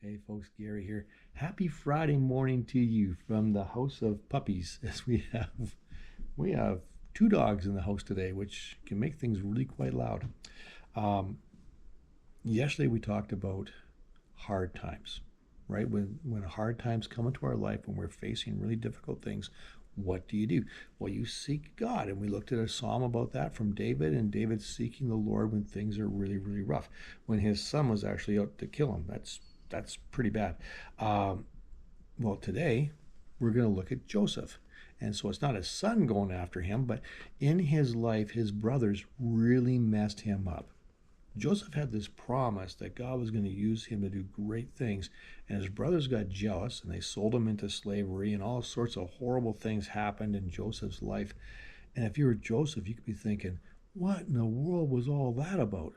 Hey folks, Gary here. Happy Friday morning to you from the House of Puppies. As we have two dogs in the house today, which can make things really quite loud. Um, Yesterday we talked about hard times, right? When hard times come into our life, when we're facing really difficult things, what do? Well, you seek God, and we looked at a psalm about that from David, and David seeking the Lord when things are really, really rough. When his son was actually out to kill him, that's pretty bad. Um, well, today we're going to look at Joseph. And so it's not his son going after him, but in his life, his brothers really messed him up. Joseph had this promise that God was going to use him to do great things, and his brothers got jealous and they sold him into slavery, and all sorts of horrible things happened in Joseph's life. And if you were Joseph, you could be thinking, what in the world was all that about?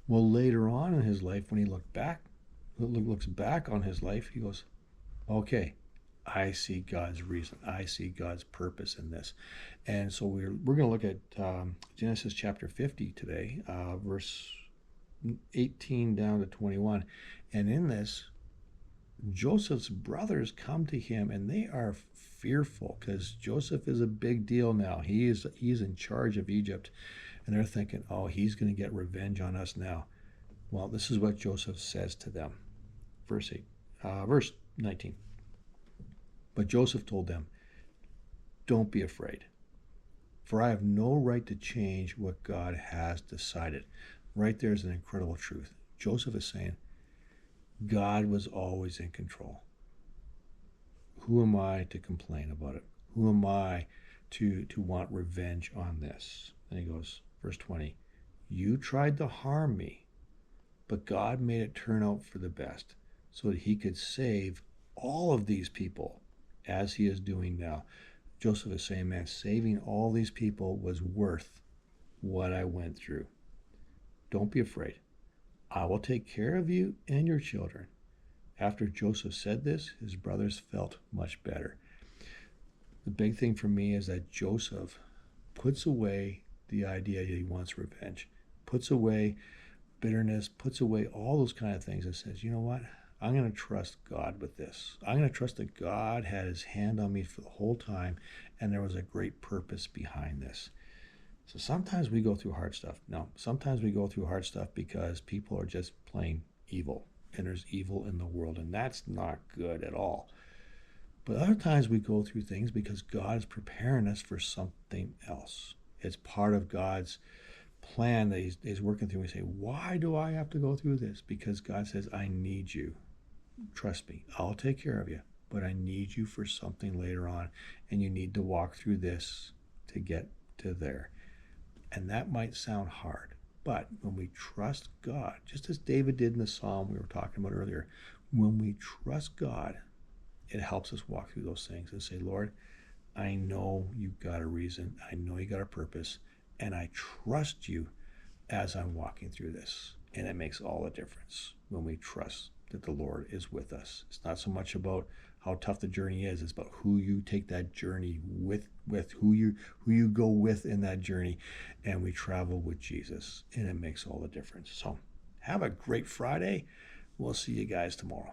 Well, later on in his life, when he looks back on his life, he goes, okay, I see God's reason. I see God's purpose in this. And so we're going to look at Genesis chapter 50 today, verse 18 down to 21. And in this, Joseph's brothers come to him and they are fearful because Joseph is a big deal now. He's in charge of Egypt, and they're thinking, oh, he's going to get revenge on us now. Well, this is what Joseph says to them. Verse 19. But Joseph told them, don't be afraid, for I have no right to change what God has decided. Right there is an incredible truth. Joseph is saying, God was always in control. Who am I to complain about it? Who am I to want revenge on this? And he goes, verse 20, you tried to harm me, but God made it turn out for the best so that he could save all of these people as he is doing now. Joseph is saying, man, saving all these people was worth what I went through. Don't be afraid. I will take care of you and your children. After Joseph said this, his brothers felt much better. The big thing for me is that Joseph puts away the idea that he wants revenge, puts away bitterness, puts away all those kind of things, and says, you know what? I'm going to trust God with this. I'm going to trust that God had his hand on me for the whole time, and there was a great purpose behind this. So sometimes we go through hard stuff. No, sometimes we go through hard stuff because people are just plain evil, and there's evil in the world, and that's not good at all. But other times we go through things because God is preparing us for something else. It's part of God's plan that he's working through. We say, why do I have to go through this? Because God says, I need you. Trust me, I'll take care of you, but I need you for something later on, and you need to walk through this to get to there. And that might sound hard, but when we trust God, just as David did in the psalm we were talking about earlier, when we trust God, it helps us walk through those things and say, Lord, I know you've got a reason. I know you got a purpose, and I trust you as I'm walking through this. And it makes all the difference when we trust that the Lord is with us. It's not so much about how tough the journey is. It's about who you take that journey with who you go with in that journey. And we travel with Jesus, and it makes all the difference. So have a great Friday. We'll see you guys tomorrow.